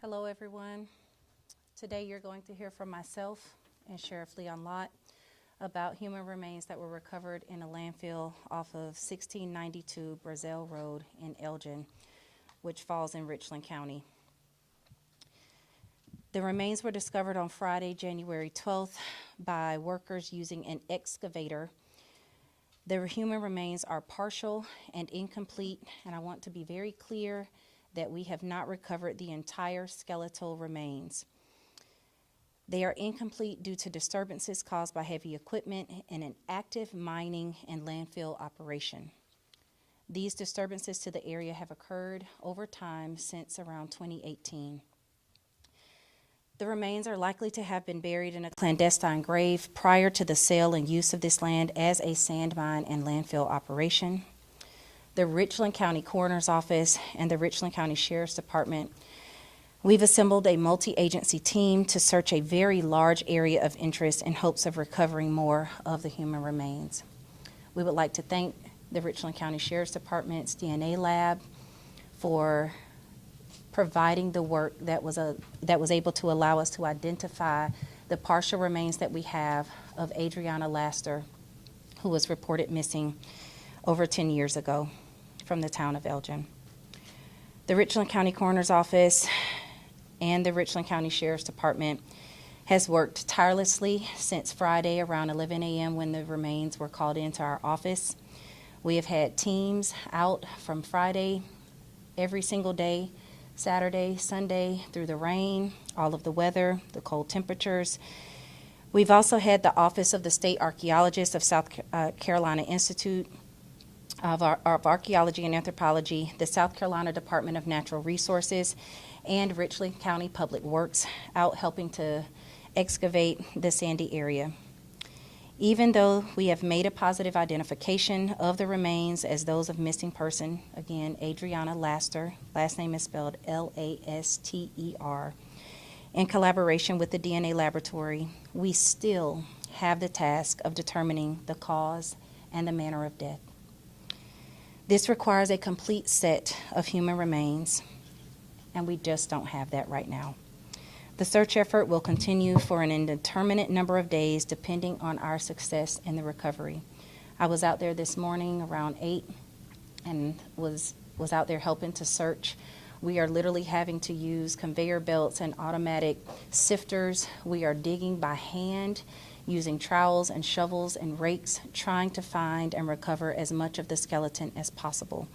Hello, everyone. Today you're going to hear from myself and Sheriff Leon Lott about human remains that were recovered in a landfill off of 1692 Brazil Road in Elgin, which falls in Richland County. The remains were discovered on Friday, January 12th by workers using an excavator. The human remains are partial and incomplete, and I want to be very clear that we have not recovered the entire skeletal remains. They are incomplete due to disturbances caused by heavy equipment and an active mining and landfill operation. These disturbances to the area have occurred over time since around 2018. The remains are likely to have been buried in a clandestine grave prior to the sale and use of this land as a sand mine and landfill operation. The Richland County Coroner's Office and the Richland County Sheriff's Department, we've assembled a multi-agency team to search a very large area of interest in hopes of recovering more of the human remains. We would like to thank the Richland County Sheriff's Department's DNA lab for providing the work that was able to allow us to identify the partial remains that we have of Adriana Laster, who was reported missing over 10 years ago from the town of Elgin. The Richland County Coroner's Office and the Richland County Sheriff's Department has worked tirelessly since Friday around 11 a.m. when the remains were called into our office. We have had teams out from Friday every single day, Saturday, Sunday, through the rain, all of the weather, the cold temperatures. We've also had the Office of the State Archaeologist of South Carolina Institute of Archaeology and Anthropology, the South Carolina Department of Natural Resources, and Richland County Public Works out helping to excavate the sandy area. Even though we have made a positive identification of the remains as those of missing person, again, Adriana Laster, last name is spelled Laster, in collaboration with the DNA laboratory, we still have the task of determining the cause and the manner of death. This requires a complete set of human remains, and we just don't have that right now. The search effort will continue for an indeterminate number of days depending on our success in the recovery. I was out there this morning around 8 and was out there helping to search. We are literally having to use conveyor belts and automatic sifters. We are digging by hand, using trowels and shovels and rakes, trying to find and recover as much of the skeleton as possible.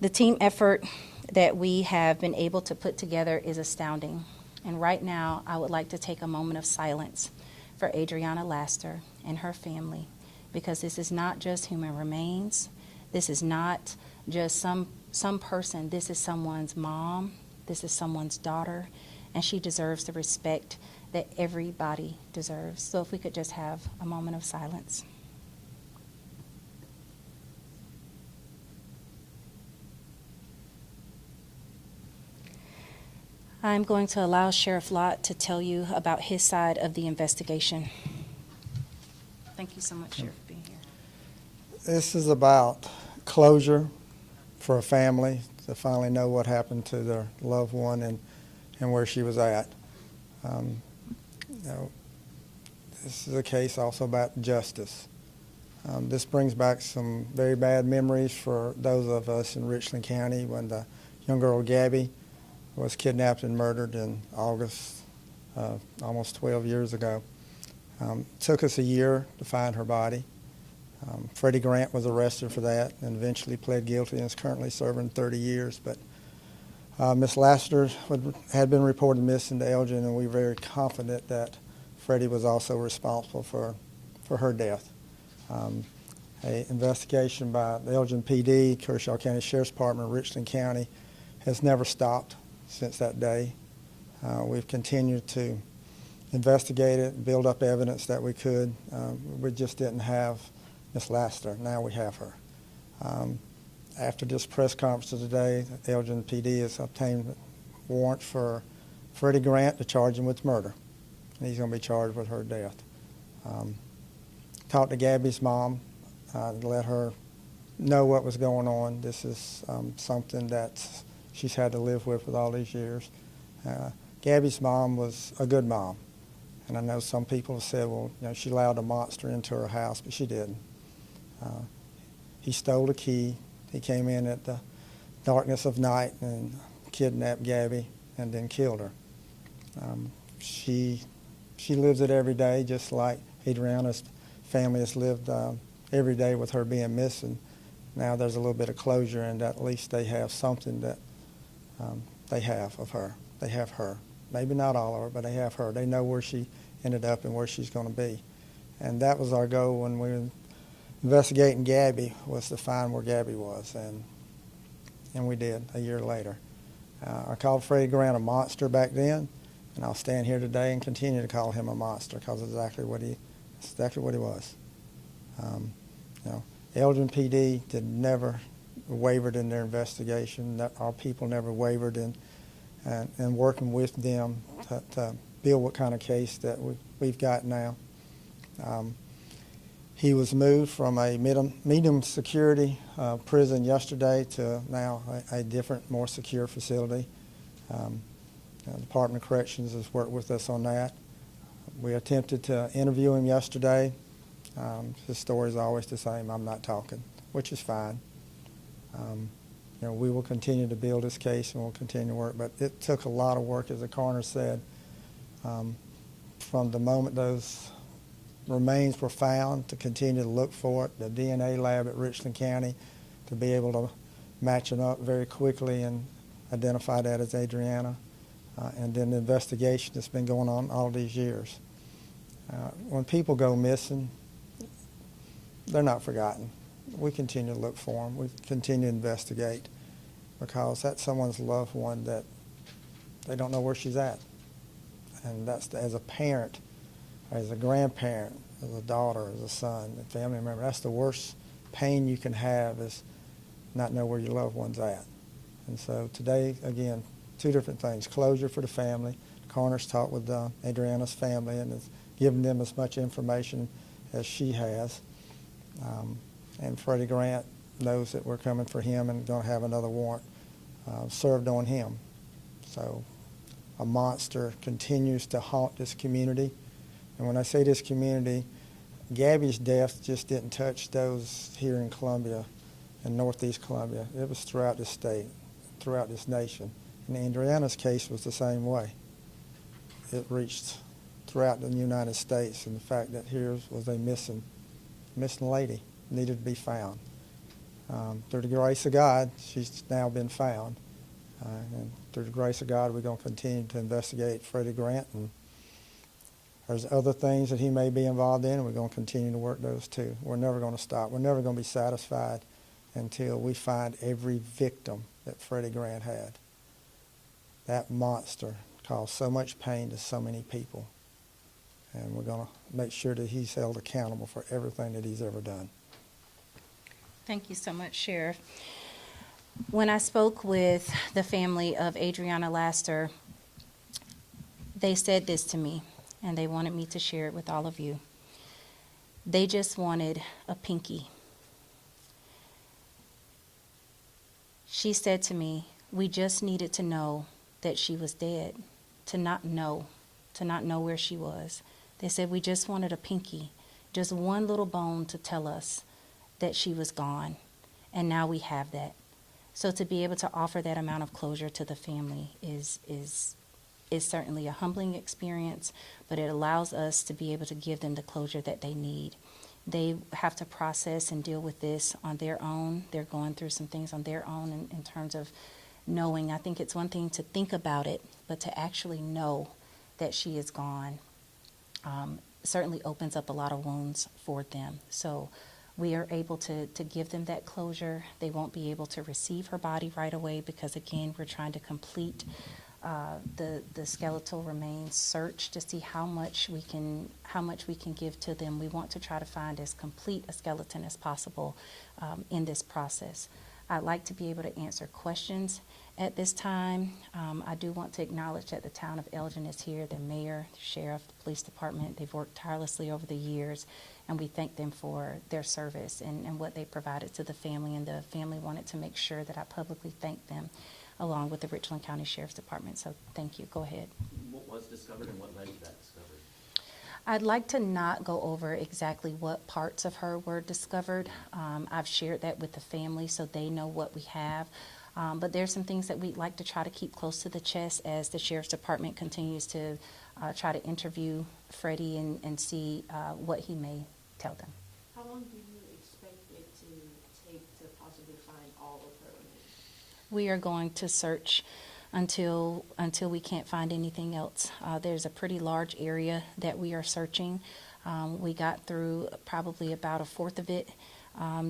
The team effort that we have been able to put together is astounding. And right now, I would like to take a moment of silence for Adriana Laster and her family, because this is not just human remains. This is not just some person. This is someone's mom. This is someone's daughter, and she deserves the respect that everybody deserves. So if we could just have a moment of silence. I'm going to allow Sheriff Lott to tell you about his side of the investigation. Thank you so much, Sheriff, for being here. This is about closure for a family to finally know what happened to their loved one and where she was at. This is a case also about justice. This brings back some very bad memories for those of us in Richland County when the young girl Gabby was kidnapped and murdered in August, almost 12 years ago. Took us a year to find her body. Freddie Grant was arrested for that and eventually pled guilty and is currently serving 30 years. But Miss Laster had been reported missing to Elgin, and we were very confident that Freddie was also responsible for her death. An investigation by the Elgin PD, Kershaw County Sheriff's Department, Richland County, has never stopped since that day. We've continued to investigate it, build up evidence that we could. We just didn't have Miss Laster. Now we have her. After this press conference today, the Elgin PD has obtained a warrant for Freddie Grant to charge him with murder. And he's going to be charged with her death. Talked to Gabby's mom, let her know what was going on. This is something that she's had to live with all these years. Gabby's mom was a good mom. And I know some people have said, well, she allowed a monster into her house, but she didn't. He stole the key. He came in at the darkness of night and kidnapped Gabby and then killed her. She lives it every day, just like Adriana's family has lived every day with her being missing. Now there's a little bit of closure, and at least they have something that they have of her. They have her. Maybe not all of her, but they have her. They know where she ended up and where she's going to be. And that was our goal when we were investigating Gabby, was to find where Gabby was, and we did a year later. I called Freddie Grant a monster back then, and I'll stand here today and continue to call him a monster because it's exactly what he was. Elgin PD never wavered in their investigation. Our people never wavered in working with them to build what kind of case that we've got now. He was moved from a medium security prison yesterday to now a different, more secure facility. The Department of Corrections has worked with us on that. We attempted to interview him yesterday. His story is always the same: I'm not talking, which is fine. We will continue to build this case and we'll continue to work, but it took a lot of work, as the coroner said, from the moment those remains were found to continue to look for it, the DNA lab at Richland County to be able to match it up very quickly and identify that as Adriana, and then the investigation that's been going on all these years. When people go missing, they're not forgotten. We continue to look for them. We continue to investigate because that's someone's loved one that they don't know where she's at. And that's, as a parent, as a grandparent, as a daughter, as a son, a family member, that's the worst pain you can have, is not know where your loved one's at. And so today, again, two different things: closure for the family. The coroner's talked with Adriana's family and has given them as much information as she has. And Freddie Grant knows that we're coming for him and going to have another warrant served on him. So a monster continues to haunt this community. And when I say this community, Gabby's death just didn't touch those here in Columbia, in Northeast Columbia. It was throughout the state, throughout this nation. And Adriana's case was the same way. It reached throughout the United States, and the fact that here was a missing lady, needed to be found. Through the grace of God, she's now been found. And through the grace of God, we're going to continue to investigate Freddie Grant. And there's other things that he may be involved in, and we're going to continue to work those too. We're never going to stop. We're never going to be satisfied until we find every victim that Freddie Grant had. That monster caused so much pain to so many people. And we're going to make sure that he's held accountable for everything that he's ever done. Thank you so much, Sheriff. When I spoke with the family of Adriana Laster, they said this to me, and they wanted me to share it with all of you. They just wanted a pinky. She said to me, we just needed to know that she was dead, to not know where she was. They said we just wanted a pinky, just one little bone to tell us that she was gone, and now we have that. So to be able to offer that amount of closure to the family is certainly a humbling experience, but it allows us to be able to give them the closure that they need. They have to process and deal with this on their own. They're going through some things on their own in terms of knowing. I think it's one thing to think about it, but to actually know that she is gone certainly opens up a lot of wounds for them. So we are able to give them that closure. They won't be able to receive her body right away because, again, we're trying to complete the skeletal remains search to see how much we can give to them. We want to try to find as complete a skeleton as possible in this process. I'd like to be able to answer questions at this time. I do want to acknowledge that the town of Elgin is here, the mayor, the sheriff, the police department. They've worked tirelessly over the years, and we thank them for their service and what they provided to the family, and the family wanted to make sure that I publicly thank them. along with the Richland County Sheriff's Department. So thank you. Go ahead. What was discovered and what led to that discovery? I'd like to not go over exactly what parts of her were discovered. I've shared that with the family so they know what we have. But there's some things that we'd like to try to keep close to the chest as the Sheriff's Department continues to try to interview Freddie and see what he may tell them. How long do you expect it to take to possibly find all of her remains? We are going to search until we can't find anything else. There's a pretty large area that we are searching. We got through probably about a fourth of it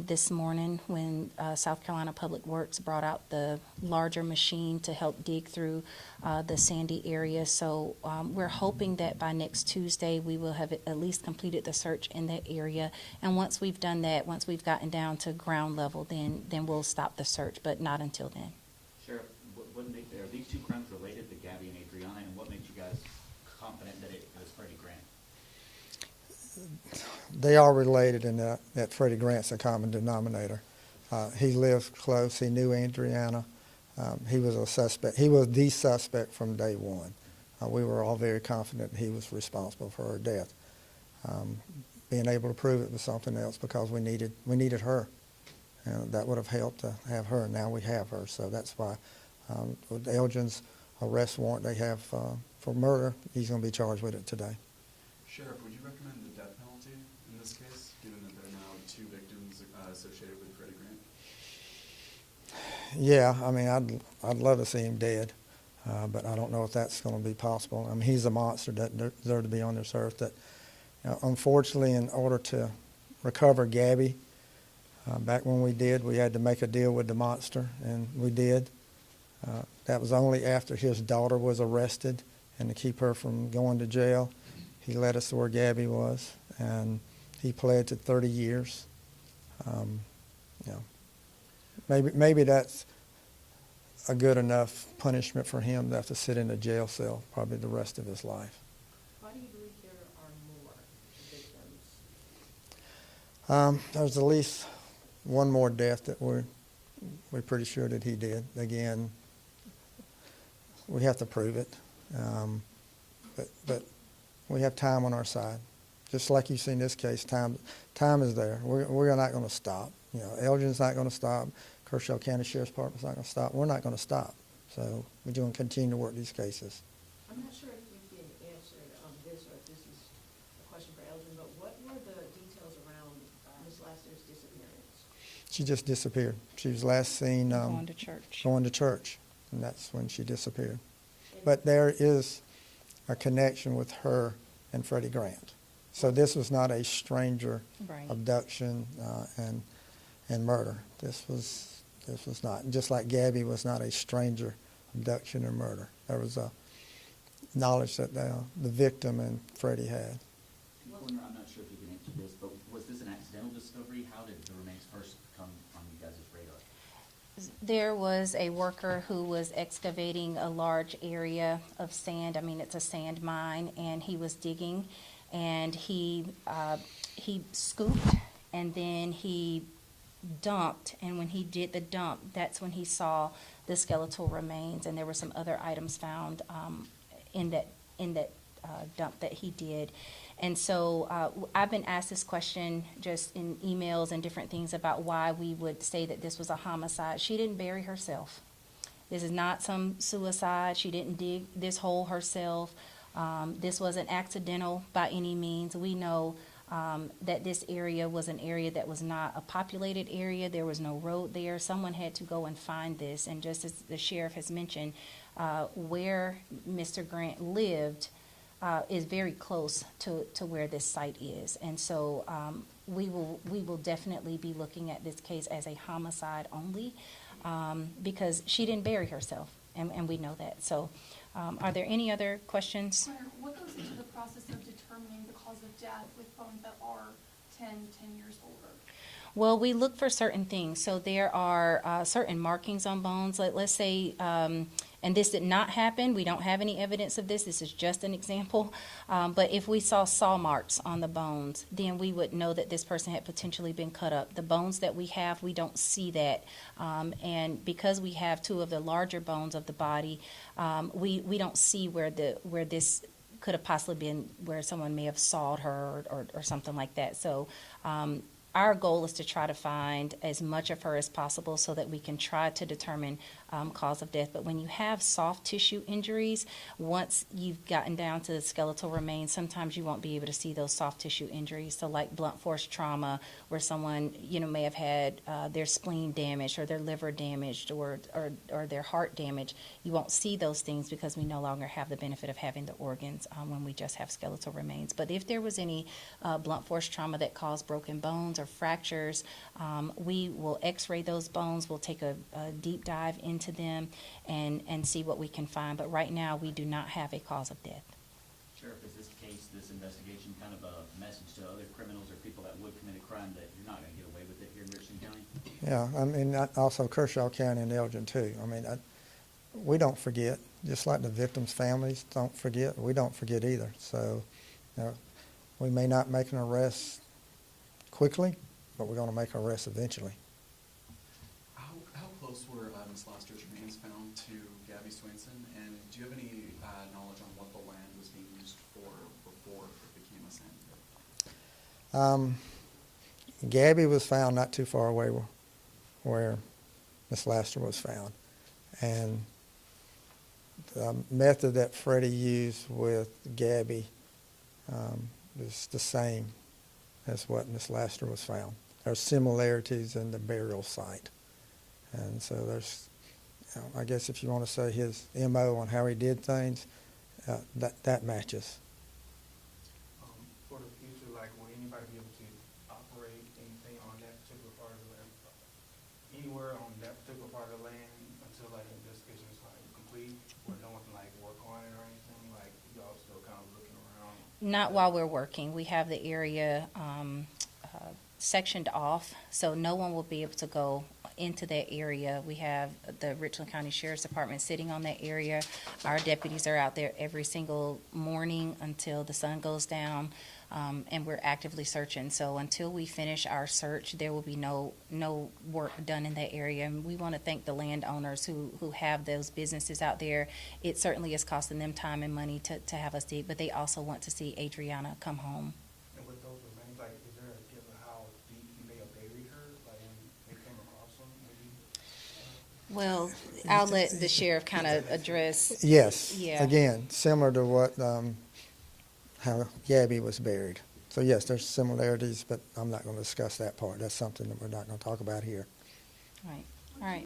this morning when South Carolina Public Works brought out the larger machine to help dig through the sandy area. So we're hoping that by next Tuesday we will have at least completed the search in that area. And once we've done that, once we've gotten down to ground level, then we'll stop the search, but not until then. Sheriff, are these two crimes related to Gabby and Adriana, and what makes you guys confident that it was Freddie Grant? They are related in that Freddie Grant's a common denominator. He lived close. He knew Adriana. He was a suspect. He was the suspect from day one. We were all very confident he was responsible for her death. Being able to prove it was something else because we needed her. And that would have helped to have her. Now we have her, so that's why with Elgin's arrest warrant they have for murder, he's going to be charged with it today. Sheriff, would you recommend the death penalty in this case, given that there are now 2 victims associated with Freddie Grant? Yeah, I mean, I'd love to see him dead, but I don't know if that's going to be possible. I mean, he's a monster that deserves to be on this earth. That, unfortunately, in order to recover Gabby, back when we did, we had to make a deal with the monster, and we did. That was only after his daughter was arrested, and to keep her from going to jail, he led us to where Gabby was, and he pled to 30 years. Maybe that's a good enough punishment for him to have to sit in a jail cell probably the rest of his life. Why do you believe there are more victims? There's at least one more death that we're pretty sure that he did. Again, we have to prove it, but we have time on our side. Just like you see in this case, time is there. We're not going to stop. Elgin's not going to stop. Kershaw County Sheriff's Department's not going to stop. We're not going to stop. So we're going to continue to work these cases. I'm not sure if you can answer this or if this is a question for Elgin, but what were the details around Ms. Laster's disappearance? She just disappeared. She was last seen Going to church. Going to church, and that's when she disappeared. But there is a connection with her and Freddie Grant. So this was not a stranger Right. abduction and murder. This was not. Just like Gabby was not a stranger abduction or murder. There was a knowledge that the victim and Freddie had. I'm not sure if you can answer this, but was this an accidental discovery? How did the remains first come on you guys' radar? There was a worker who was excavating a large area of sand. I mean, it's a sand mine, and he was digging, and he scooped, and then he dumped, and when he did the dump, that's when he saw the skeletal remains, and there were some other items found in that dump that he did. And so I've been asked this question just in emails and different things about why we would say that this was a homicide. She didn't bury herself. This is not some suicide. She didn't dig this hole herself. This wasn't accidental by any means. We know that this area was an area that was not a populated area. There was no road there. Someone had to go and find this. And just as the sheriff has mentioned, where Mr. Grant lived is very close to where this site is. And so we will definitely be looking at this case as a homicide only because she didn't bury herself, and we know that. So are there any other questions? What goes into the process of determining the cause of death with bones that are 10 years older? Well, we look for certain things. So there are certain markings on bones. Let's say and this did not happen, we don't have any evidence of this, this is just an example, but if we saw saw marks on the bones, then we would know that this person had potentially been cut up. The bones that we have, we don't see that, and because we have two of the larger bones of the body, we don't see where this could have possibly been, where someone may have sawed her or something like that. So our goal is to try to find as much of her as possible so that we can try to determine cause of death. But when you have soft tissue injuries, once you've gotten down to the skeletal remains, sometimes you won't be able to see those soft tissue injuries. So like blunt force trauma, where someone, may have had their spleen damaged or their liver damaged or their heart damaged, you won't see those things because we no longer have the benefit of having the organs when we just have skeletal remains. But if there was any blunt force trauma that caused broken bones or fractures, we will x-ray those bones. We'll take a deep dive into them and see what we can find. But right now, we do not have a cause of death. Sheriff, is this case, this investigation, kind of a message to other criminals or people that would commit a crime that you're not going to get away with it here in Richland County? Yeah, I mean, also Kershaw County and Elgin too. I mean, we don't forget, just like the victims' families don't forget, we don't forget either. So, we may not make an arrest quickly, but we're going to make an arrest eventually. How close were Ms. Laster's remains found to Gabby Swainson, and do you have any knowledge on what the land was being used for before it became a sand pit? Gabby was found not too far away where Miss Laster was found, and the method that Freddie used with Gabby is the same as what Miss Laster was found. There's similarities in the burial site, and so there's, I guess if you want to say his MO on how he did things, that matches. For the future, like, will anybody be able to operate anything on that particular part of the land, anywhere on that particular part of the land until like the investigation is like complete, where no one can like work on it or anything? Like, y'all still kind of looking around? Not while we're working. We have the area sectioned off, so no one will be able to go into that area. We have the Richland County Sheriff's Department sitting on that area. Our deputies are out there every single morning until the sun goes down, and we're actively searching. So until we finish our search, there will be no work done in that area. And we want to thank the landowners who have those businesses out there. It certainly is costing them time and money to have us dig, but they also want to see Adriana come home. And with those remains, like, is there a given how deep you may have buried her, like when they came across them, maybe? Well, I'll let the sheriff kind of address. Yes. Yeah. Again, similar to what how Gabby was buried. So yes, there's similarities, but I'm not going to discuss that part. That's something that we're not going to talk about here. Right. All right.